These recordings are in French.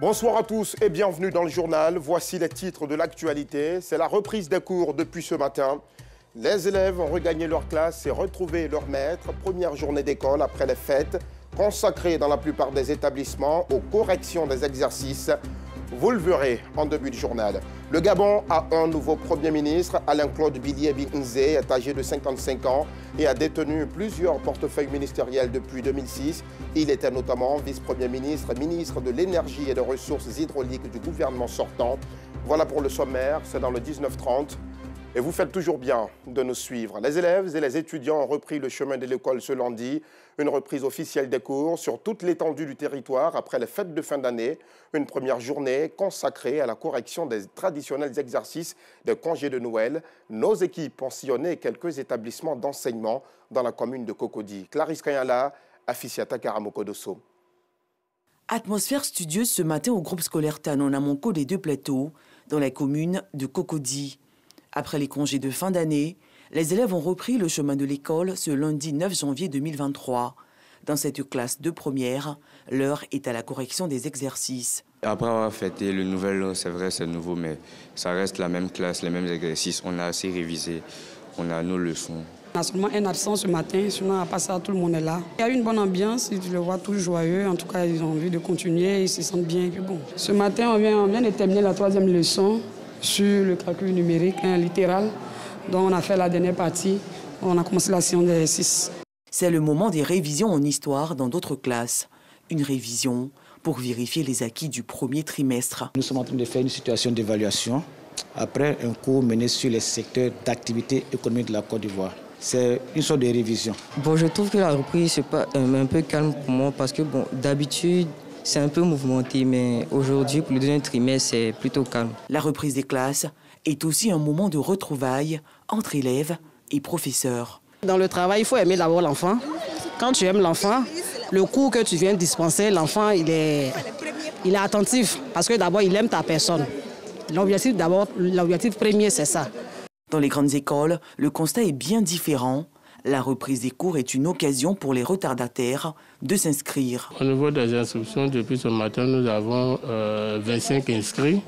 Bonsoir à tous et bienvenue dans le journal. Voici les titres de l'actualité. C'est la reprise des cours depuis ce matin. Les élèves ont regagné leur classe et retrouvé leur maître. Première journée d'école après les fêtes, consacrée dans la plupart des établissements aux corrections des exercices. Vous le verrez en début de journal. Le Gabon a un nouveau Premier ministre. Alain-Claude Bilye-Binze est âgé de 55 ans et a détenu plusieurs portefeuilles ministériels depuis 2006. Il était notamment vice-premier ministre, ministre de l'énergie et des ressources hydrauliques du gouvernement sortant. Voilà pour le sommaire, c'est dans le 19h30. Et vous faites toujours bien de nous suivre. Les élèves et les étudiants ont repris le chemin de l'école ce lundi. Une reprise officielle des cours sur toute l'étendue du territoire après les fêtes de fin d'année. Une première journée consacrée à la correction des traditionnels exercices de congés de Noël. Nos équipes ont sillonné quelques établissements d'enseignement dans la commune de Cocody. Clarisse Kayala, Afficiata Karamokodoso. Atmosphère studieuse ce matin au groupe scolaire Tanon Amonko des Deux Plateaux, dans la commune de Cocody. Après les congés de fin d'année, les élèves ont repris le chemin de l'école ce lundi 9 janvier 2023. Dans cette classe de première, l'heure est à la correction des exercices. Après avoir fêté le nouvel an, c'est vrai, c'est nouveau, mais ça reste la même classe, les mêmes exercices. On a assez révisé, on a nos leçons. On a seulement un absent ce matin, sinon à part ça, tout le monde est là. Il y a eu une bonne ambiance, tu le vois tous joyeux. En tout cas, ils ont envie de continuer, ils se sentent bien. Bon. Ce matin, on vient de terminer la 3e leçon sur le calcul numérique, littéral. Donc on a fait la dernière partie, on a commencé la séance d'exercice. C'est le moment des révisions en histoire dans d'autres classes. Une révision pour vérifier les acquis du premier trimestre. Nous sommes en train de faire une situation d'évaluation après un cours mené sur les secteurs d'activité économique de la Côte d'Ivoire. C'est une sorte de révision. Bon, je trouve que la reprise, c'est pas un peu calme pour moi parce que d'habitude, c'est un peu mouvementé, mais aujourd'hui, pour le deuxième trimestre, c'est plutôt calme. La reprise des classes est aussi un moment de retrouvailles entre élèves et professeurs. Dans le travail, il faut aimer d'abord l'enfant. Quand tu aimes l'enfant, le cours que tu viens dispenser, l'enfant, il est attentif parce que d'abord, il aime ta personne. L'objectif premier, c'est ça. Dans les grandes écoles, le constat est bien différent. La reprise des cours est une occasion pour les retardataires de s'inscrire. Au niveau des inscriptions, depuis ce matin, nous avons 25 inscrits.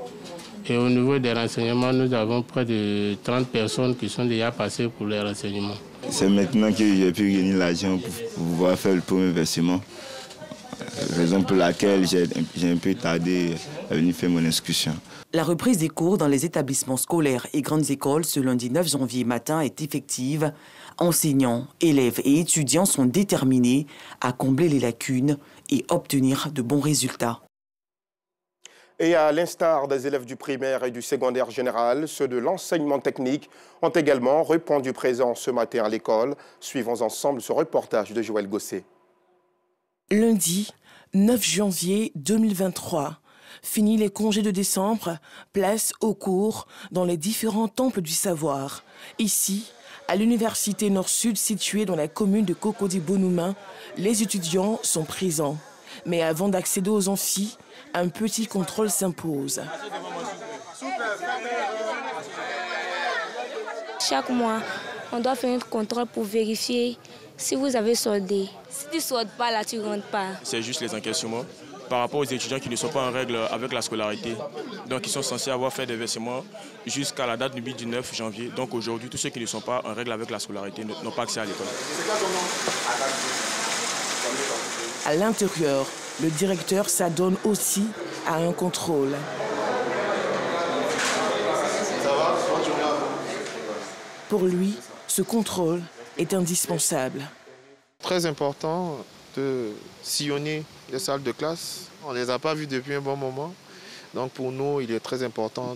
Et au niveau des renseignements, nous avons près de 30 personnes qui sont déjà passées pour les renseignements. C'est maintenant que j'ai pu gagner l'argent pour pouvoir faire le premier versement. Raison pour laquelle j'ai un peu tardé à venir faire mon inscription. La reprise des cours dans les établissements scolaires et grandes écoles ce lundi 9 janvier matin est effective. Enseignants, élèves et étudiants sont déterminés à combler les lacunes et obtenir de bons résultats. Et à l'instar des élèves du primaire et du secondaire général, ceux de l'enseignement technique ont également répondu présent ce matin à l'école. Suivons ensemble ce reportage de Joël Gosset. Lundi 9 janvier 2023. Fini les congés de décembre, place aux cours dans les différents temples du savoir. Ici, à l'université Nord-Sud située dans la commune de Cocody-Bonoumin, les étudiants sont présents. Mais avant d'accéder aux amphis, un petit contrôle s'impose. Chaque mois, on doit faire un contrôle pour vérifier si vous avez soldé. Si tu ne soldes pas, là, tu ne rentres pas. C'est juste les encaissements par rapport aux étudiants qui ne sont pas en règle avec la scolarité. Donc, ils sont censés avoir fait des versements jusqu'à la date du 9 janvier. Donc, aujourd'hui, tous ceux qui ne sont pas en règle avec la scolarité n'ont pas accès à l'école. À l'intérieur, le directeur s'adonne aussi à un contrôle. Pour lui, ce contrôle est indispensable. Très important de sillonner les salles de classe. On ne les a pas vues depuis un bon moment. Donc pour nous, il est très important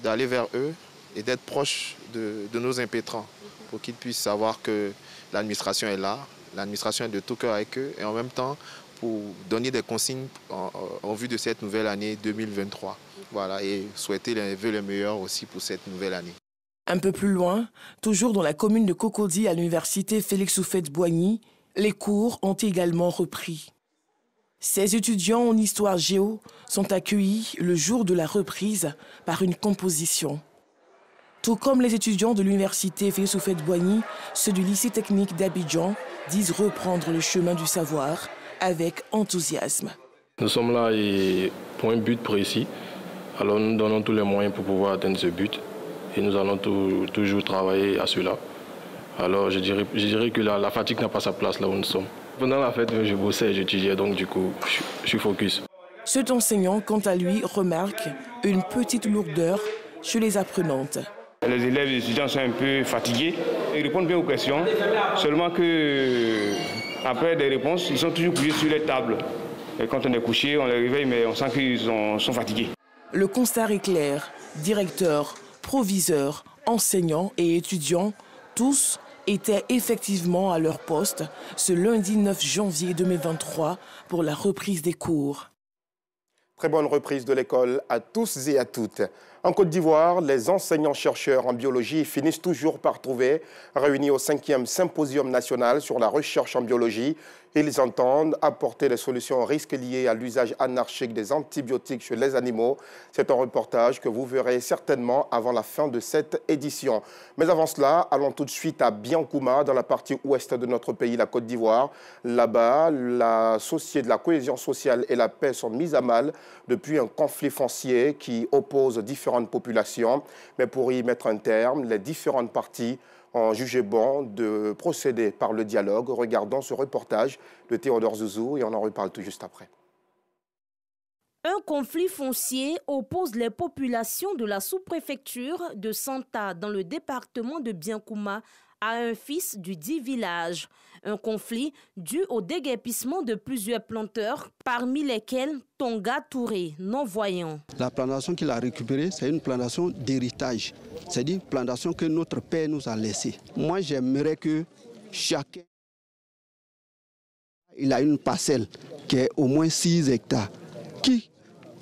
d'aller vers eux et d'être proche de nos impétrants pour qu'ils puissent savoir que l'administration est là, l'administration est de tout cœur avec eux et en même temps pour donner des consignes en vue de cette nouvelle année 2023. Voilà, et souhaiter les vœux les meilleurs aussi pour cette nouvelle année. Un peu plus loin, toujours dans la commune de Cocody à l'université Félix Houphouët-Boigny, les cours ont également repris. Ces étudiants en histoire géo sont accueillis le jour de la reprise par une composition. Tout comme les étudiants de l'université Félix Houphouët-Boigny, ceux du lycée technique d'Abidjan disent reprendre le chemin du savoir avec enthousiasme. Nous sommes là pour un but précis. Alors nous donnons tous les moyens pour pouvoir atteindre ce but. Et nous allons toujours travailler à cela. Alors je dirais que la fatigue n'a pas sa place là où nous sommes. Pendant la fête, je bossais et j'étudiais, donc du coup, je suis focus. Cet enseignant, quant à lui, remarque une petite lourdeur chez les apprenantes. Les élèves et les étudiants sont un peu fatigués. Ils répondent bien aux questions, seulement qu'après des réponses, ils sont toujours couchés sur les tables. Et quand on est couché, on les réveille, mais on sent qu'ils sont fatigués. Le constat est clair. Directeurs, proviseurs, enseignants et étudiants, tous étaient effectivement à leur poste ce lundi 9 janvier 2023 pour la reprise des cours. Très bonne reprise de l'école à tous et à toutes. En Côte d'Ivoire, les enseignants-chercheurs en biologie finissent toujours par trouver, réunis au 5e symposium national sur la recherche en biologie, ils entendent apporter des solutions aux risques liés à l'usage anarchique des antibiotiques chez les animaux. C'est un reportage que vous verrez certainement avant la fin de cette édition. Mais avant cela, allons tout de suite à Biancouma, dans la partie ouest de notre pays, la Côte d'Ivoire. Là-bas, la cohésion sociale et la paix sont mises à mal depuis un conflit foncier qui oppose différentes populations. Mais pour y mettre un terme, les différentes parties ont jugé bon de procéder par le dialogue. Regardons ce reportage de Théodore Zouzou et on en reparle tout juste après. Un conflit foncier oppose les populations de la sous-préfecture de Santa dans le département de Biancouma à un fils du dit village. Un conflit dû au déguerpissement de plusieurs planteurs, parmi lesquels Tonga Touré, non-voyant. La plantation qu'il a récupérée, c'est une plantation d'héritage. C'est-à-dire une plantation que notre père nous a laissée. Moi, j'aimerais que chacun il a une parcelle qui est au moins 6 hectares, qui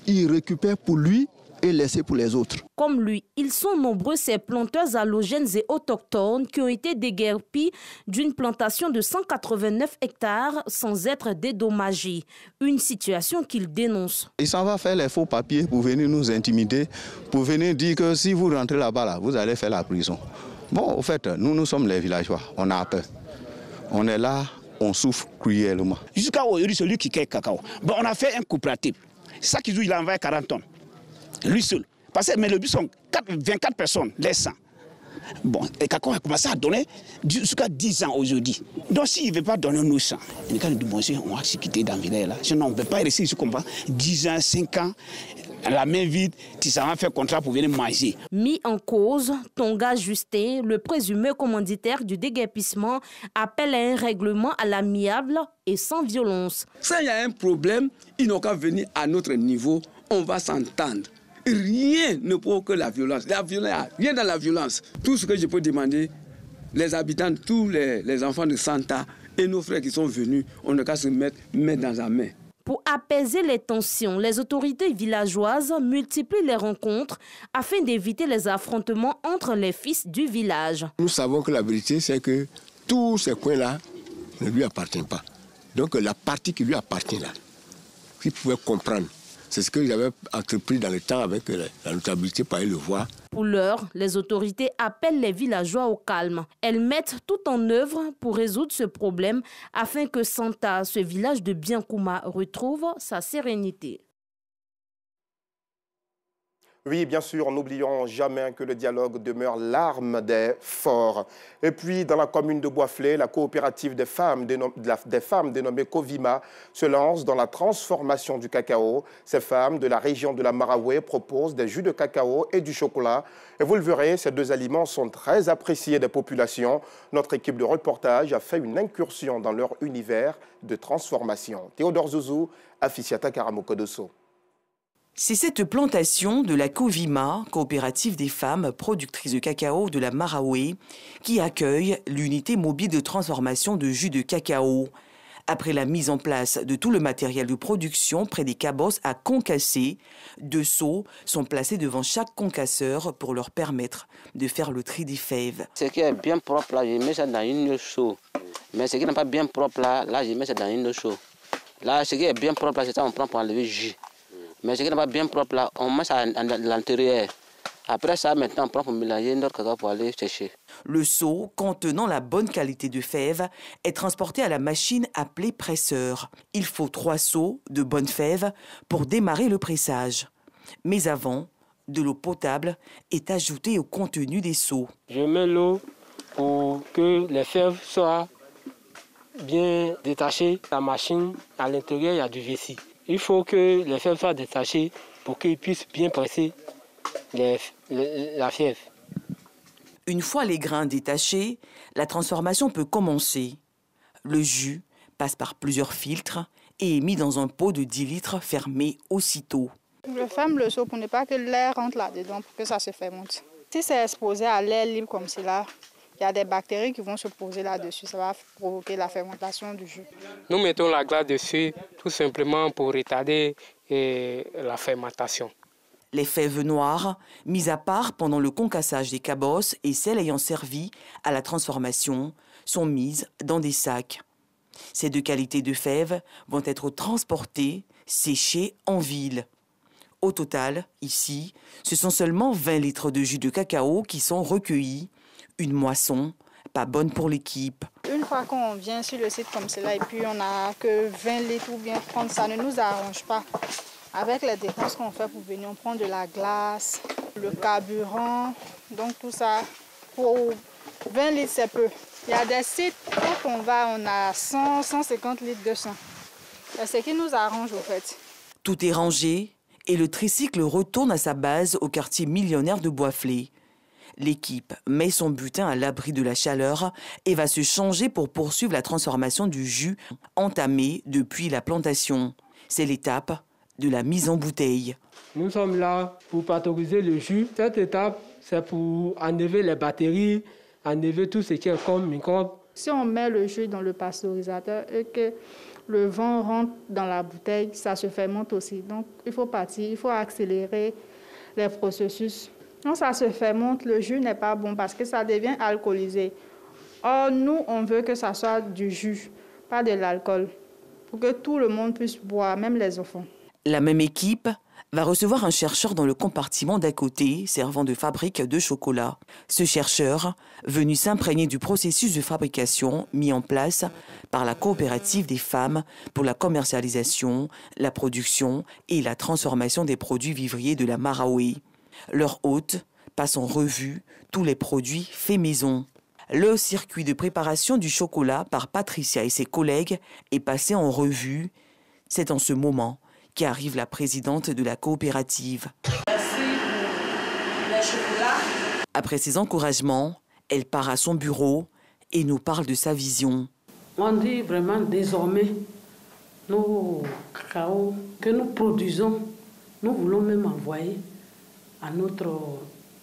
il récupère pour lui et laisser pour les autres. Comme lui, ils sont nombreux ces planteurs allogènes et autochtones qui ont été déguerpis d'une plantation de 189 hectares sans être dédommagés. Une situation qu'il dénonce. Il s'en va faire les faux papiers pour venir nous intimider, pour venir dire que si vous rentrez là-bas, là, vous allez faire la prison. Bon, au fait, nous sommes les villageois, on a peur. On est là, on souffre cruellement. Jusqu'à aujourd'hui, celui qui crée cacao, bon, on a fait un coopérative. Ça qui joue, il a envoyé 40 tonnes. Lui seul. Parce que mais le but sont 24 personnes, les 100. Bon, et Cacao a commencé à donner jusqu'à 10 ans aujourd'hui. Donc s'il ne veut pas donner nos 100, on va se quitter dans le village là. Sinon on ne peut pas rester ici comme ça. 10 ans, 5 ans, la main vide, tu s'en fait contrat pour venir manger. Mis en cause, Tonga Justin, le présumé commanditaire du déguerpissement, appelle à un règlement à l'amiable et sans violence. Ça, il y a un problème, ils n'ont qu'à venir à notre niveau, on va s'entendre. Rien ne provoque la violence. La violence, rien dans la violence. Tout ce que je peux demander, les habitants, tous les enfants de Santa et nos frères qui sont venus, on n'a qu'à se mettre main dans la main. Pour apaiser les tensions, les autorités villageoises multiplient les rencontres afin d'éviter les affrontements entre les fils du village. Nous savons que la vérité, c'est que tous ces coins-là ne lui appartiennent pas. Donc la partie qui lui appartient là, qu'il pouvait comprendre, c'est ce qu'ils avaient entrepris dans le temps avec la notabilité par le voir. Pour l'heure, les autorités appellent les villageois au calme. Elles mettent tout en œuvre pour résoudre ce problème afin que Santa, ce village de Biancouma, retrouve sa sérénité. Oui, bien sûr, n'oublions jamais que le dialogue demeure l'arme des forts. Et puis, dans la commune de Boisflé, la coopérative des femmes dénommée Covima se lance dans la transformation du cacao. Ces femmes de la région de la Maraoué proposent des jus de cacao et du chocolat. Et vous le verrez, ces deux aliments sont très appréciés des populations. Notre équipe de reportage a fait une incursion dans leur univers de transformation. Théodore Zouzou, Afficiata Karamokodoso. C'est cette plantation de la Covima, coopérative des femmes productrices de cacao de la Maraoué, qui accueille l'unité mobile de transformation de jus de cacao. Après la mise en place de tout le matériel de production près des cabosses à concasser, 2 seaux sont placés devant chaque concasseur pour leur permettre de faire le tri des fèves. Ce qui est bien propre, là, je mets ça dans une seau. Mais ce qui n'est pas bien propre, là, je mets ça dans une seau. Là, ce qui est bien propre, c'est ça, on prend pour enlever le jus. Mais ce qui n'est pas bien propre, là, on met ça à l'intérieur. Après ça, maintenant, on prend pour mélanger notre cacao pour aller sécher. Le seau contenant la bonne qualité de fèves est transporté à la machine appelée presseur. Il faut 3 seaux de bonnes fèves pour démarrer le pressage. Mais avant, de l'eau potable est ajoutée au contenu des seaux. Je mets l'eau pour que les fèves soient bien détachées. La machine, à l'intérieur, il y a du vessie. Il faut que les fèves soient détachées pour qu'ils puissent bien presser la fève. Une fois les grains détachés, la transformation peut commencer. Le jus passe par plusieurs filtres et est mis dans un pot de 10 litres fermé aussitôt. Je ferme le seau pour ne pas que l'air rentre là-dedans, pour que ça se fermente. Si c'est exposé à l'air libre comme cela, il y a des bactéries qui vont se poser là-dessus. Ça va provoquer la fermentation du jus. Nous mettons la glace dessus tout simplement pour retarder la fermentation. Les fèves noires, mises à part pendant le concassage des cabosses et celles ayant servi à la transformation, sont mises dans des sacs. Ces 2 qualités de fèves vont être transportées, séchées en ville. Au total, ici, ce sont seulement 20 litres de jus de cacao qui sont recueillis. Une moisson pas bonne pour l'équipe. Une fois qu'on vient sur le site comme cela et puis on n'a que 20 litres ou bien 30, ça ne nous arrange pas. Avec les dépenses qu'on fait pour venir, on prend de la glace, le carburant, donc tout ça, pour 20 litres c'est peu. Il y a des sites, quand on va, on a 100, 150 litres, 200. C'est ce qui nous arrange au fait. Tout est rangé et le tricycle retourne à sa base au quartier millionnaire de Boisflé. L'équipe met son butin à l'abri de la chaleur et va se changer pour poursuivre la transformation du jus entamé depuis la plantation. C'est l'étape de la mise en bouteille. Nous sommes là pour pasteuriser le jus. Cette étape, c'est pour enlever les bactéries, enlever tout ce qui est comme microbes. Si on met le jus dans le pasteurisateur et que le vent rentre dans la bouteille, ça se fermente aussi. Donc il faut partir, il faut accélérer les processus. Quand ça se fermente, le jus n'est pas bon parce que ça devient alcoolisé. Or, nous, on veut que ça soit du jus, pas de l'alcool, pour que tout le monde puisse boire, même les enfants. La même équipe va recevoir un chercheur dans le compartiment d'à côté, servant de fabrique de chocolat. Ce chercheur, venu s'imprégner du processus de fabrication mis en place par la coopérative des femmes pour la commercialisation, la production et la transformation des produits vivriers de la Maraoué. Leur hôte passe en revue tous les produits faits maison. Le circuit de préparation du chocolat par Patricia et ses collègues est passé en revue. C'est en ce moment qu'arrive la présidente de la coopérative. Merci pour les chocolats. Après ces encouragements, elle part à son bureau et nous parle de sa vision. On dit vraiment désormais, nos cacao que nous produisons, nous voulons même envoyer à notre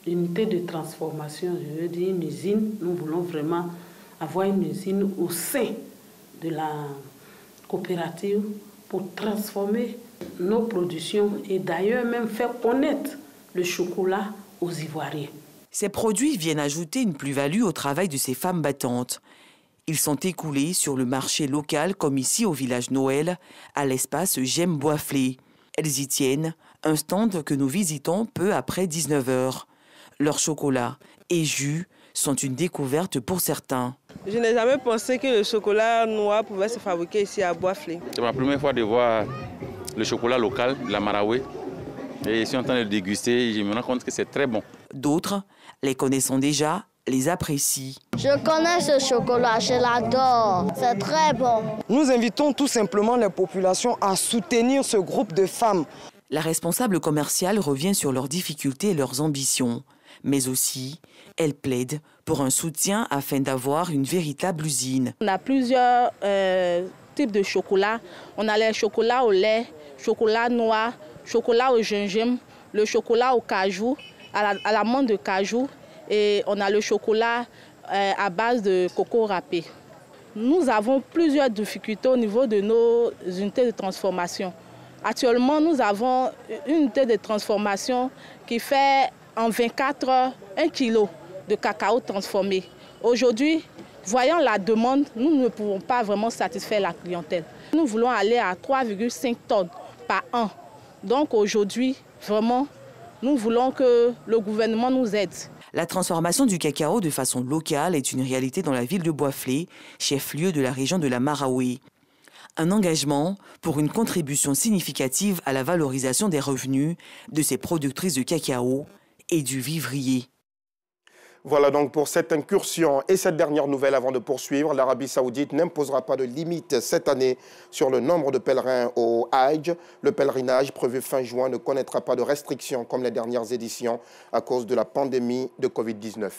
unité de transformation, je veux dire une usine. Nous voulons vraiment avoir une usine au sein de la coopérative pour transformer nos productions et d'ailleurs même faire connaître le chocolat aux Ivoiriens. Ces produits viennent ajouter une plus-value au travail de ces femmes battantes. Ils sont écoulés sur le marché local comme ici au village Noël, à l'espace J'aime Boisflé. Elles y tiennent un stand que nous visitons peu après 19h. Leur chocolat et jus sont une découverte pour certains. Je n'ai jamais pensé que le chocolat noir pouvait se fabriquer ici à Boisflé. C'est ma première fois de voir le chocolat local de la Maraoué. Et je suis en train de le déguster et je me rends compte que c'est très bon. D'autres, les connaissant déjà, les apprécient. Je connais ce chocolat, je l'adore, c'est très bon. Nous invitons tout simplement les populations à soutenir ce groupe de femmes. La responsable commerciale revient sur leurs difficultés et leurs ambitions. Mais aussi, elle plaide pour un soutien afin d'avoir une véritable usine. On a plusieurs types de chocolat. On a les chocolats au lait, chocolat noir, chocolat au gingembre, le chocolat au cajou, à l'amande de cajou et on a le chocolat à base de coco râpé. Nous avons plusieurs difficultés au niveau de nos unités de transformation. Actuellement, nous avons une unité de transformation qui fait en 24 heures 1 kg de cacao transformé. Aujourd'hui, voyant la demande, nous ne pouvons pas vraiment satisfaire la clientèle. Nous voulons aller à 3,5 tonnes par an. Donc aujourd'hui, vraiment, nous voulons que le gouvernement nous aide. La transformation du cacao de façon locale est une réalité dans la ville de Boisflé, chef-lieu de la région de la Maraoué. Un engagement pour une contribution significative à la valorisation des revenus de ces productrices de cacao et du vivrier. Voilà donc pour cette incursion. Et cette dernière nouvelle avant de poursuivre, l'Arabie Saoudite n'imposera pas de limite cette année sur le nombre de pèlerins au Hajj. Le pèlerinage prévu fin juin ne connaîtra pas de restrictions comme les dernières éditions à cause de la pandémie de Covid-19.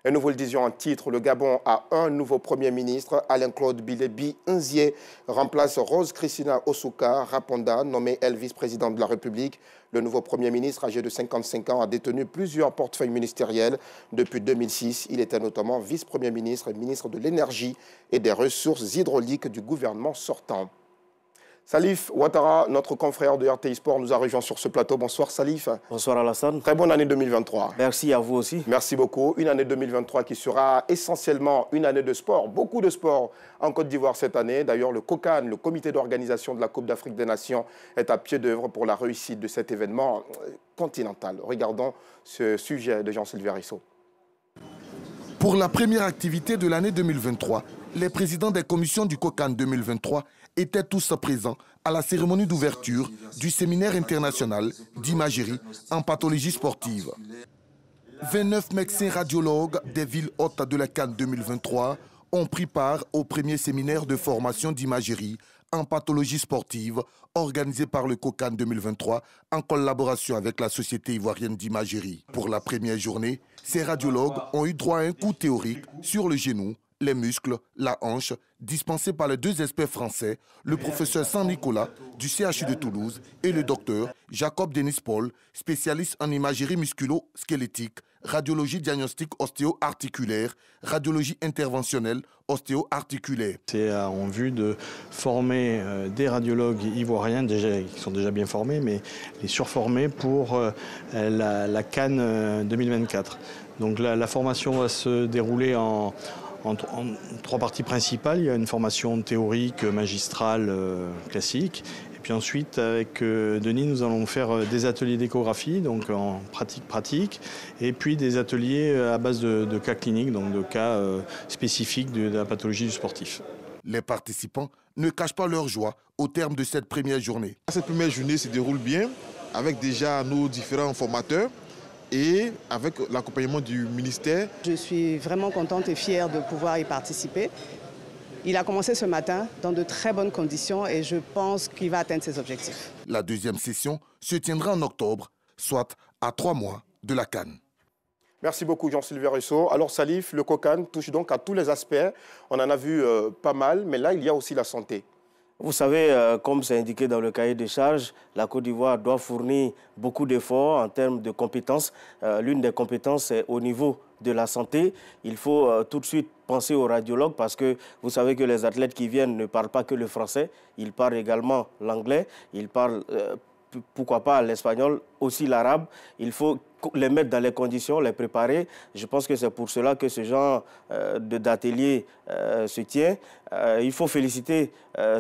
Et nous vous le disions en titre, le Gabon a un nouveau Premier ministre. Alain-Claude Bilébi Nzié remplace Rose Christina Osouka Raponda, nommée elle vice-présidente de la République. Le nouveau Premier ministre, âgé de 55 ans, a détenu plusieurs portefeuilles ministériels. Depuis 2006, il était notamment vice-premier ministre et ministre de l'Énergie et des Ressources hydrauliques du gouvernement sortant. Salif Ouattara, notre confrère de RTI Sport, nous a rejoint sur ce plateau. Bonsoir Salif. Bonsoir Alassane. Très bonne année 2023. Merci à vous aussi. Merci beaucoup. Une année 2023 qui sera essentiellement une année de sport. Beaucoup de sport en Côte d'Ivoire cette année. D'ailleurs, le COCAN, le comité d'organisation de la Coupe d'Afrique des Nations, est à pied d'œuvre pour la réussite de cet événement continental. Regardons ce sujet de Jean-Sylvain Rissot. Pour la première activité de l'année 2023, les présidents des commissions du COCAN 2023 étaient tous présents à la cérémonie d'ouverture du séminaire international d'imagerie en pathologie sportive. 29 médecins radiologues des villes hôtes de la CAN 2023 ont pris part au premier séminaire de formation d'imagerie en pathologie sportive organisé par le COCAN 2023 en collaboration avec la Société ivoirienne d'imagerie. Pour la première journée, ces radiologues ont eu droit à un cours théorique sur le genou, les muscles, la hanche, dispensé par les deux experts français, le professeur Saint-Nicolas du CHU de Toulouse et le docteur Jacob Denis Paul, spécialiste en imagerie musculo-squelettique, radiologie diagnostique ostéo-articulaire, radiologie interventionnelle ostéo-articulaire. C'est en vue de former des radiologues ivoiriens qui sont déjà bien formés, mais les surformer pour la CAN 2024. Donc la formation va se dérouler en trois parties principales. Il y a une formation théorique, magistrale, classique. Et puis ensuite, avec Denis, nous allons faire des ateliers d'échographie, donc en pratique, et puis des ateliers à base de cas cliniques, donc de cas spécifiques de la pathologie du sportif. Les participants ne cachent pas leur joie au terme de cette première journée. Cette première journée se déroule bien, avec déjà nos différents formateurs, et avec l'accompagnement du ministère. Je suis vraiment contente et fière de pouvoir y participer. Il a commencé ce matin dans de très bonnes conditions et je pense qu'il va atteindre ses objectifs. La deuxième session se tiendra en octobre, soit à 3 mois de la CAN. Merci beaucoup Jean-Sylvain Rissot. Alors Salif, le COCAN touche donc à tous les aspects. On en a vu pas mal, mais là il y a aussi la santé. Vous savez, comme c'est indiqué dans le cahier des charges, la Côte d'Ivoire doit fournir beaucoup d'efforts en termes de compétences. L'une des compétences est au niveau de la santé. Il faut tout de suite penser aux radiologues parce que vous savez que les athlètes qui viennent ne parlent pas que le français, ils parlent également l'anglais, ils parlent pourquoi pas l'espagnol, aussi l'arabe. Il faut les mettre dans les conditions, les préparer. Je pense que c'est pour cela que ce genre d'atelier se tient. Il faut féliciter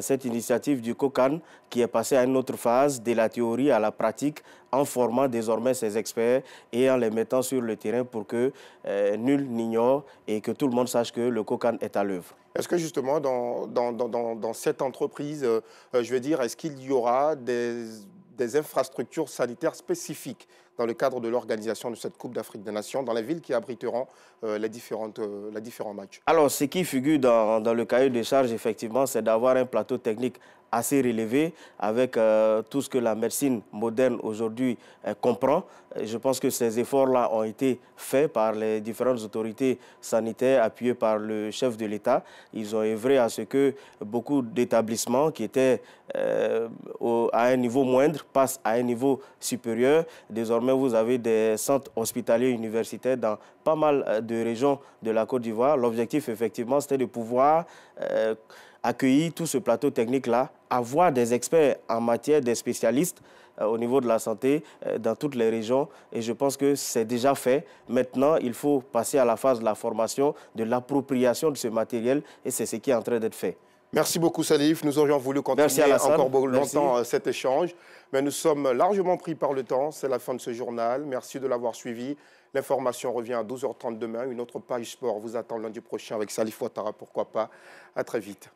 cette initiative du COCAN qui est passée à une autre phase, de la théorie à la pratique, en formant désormais ces experts et en les mettant sur le terrain pour que nul n'ignore et que tout le monde sache que le COCAN est à l'œuvre. Est-ce que justement dans cette entreprise, je veux dire, est-ce qu'il y aura des infrastructures sanitaires spécifiques dans le cadre de l'organisation de cette Coupe d'Afrique des Nations dans les villes qui abriteront les différents matchs? Alors, ce qui figure dans le cahier de charges, effectivement, c'est d'avoir un plateau technique assez relevé avec tout ce que la médecine moderne aujourd'hui comprend. Je pense que ces efforts-là ont été faits par les différentes autorités sanitaires appuyées par le chef de l'État. Ils ont œuvré à ce que beaucoup d'établissements qui étaient à un niveau moindre passent à un niveau supérieur. Désormais, vous avez des centres hospitaliers universitaires dans pas mal de régions de la Côte d'Ivoire. L'objectif, effectivement, c'était de pouvoir accueillir tout ce plateau technique-là, avoir des experts en matière, des spécialistes au niveau de la santé dans toutes les régions. Et je pense que c'est déjà fait. Maintenant, il faut passer à la phase de la formation, de l'appropriation de ce matériel. Et c'est ce qui est en train d'être fait. Merci beaucoup Salif. Nous aurions voulu continuer encore longtemps cet échange, mais nous sommes largement pris par le temps. C'est la fin de ce journal. Merci de l'avoir suivi. L'information revient à 12h30 demain. Une autre page sport vous attend lundi prochain avec Salif Ouattara, pourquoi pas. À très vite.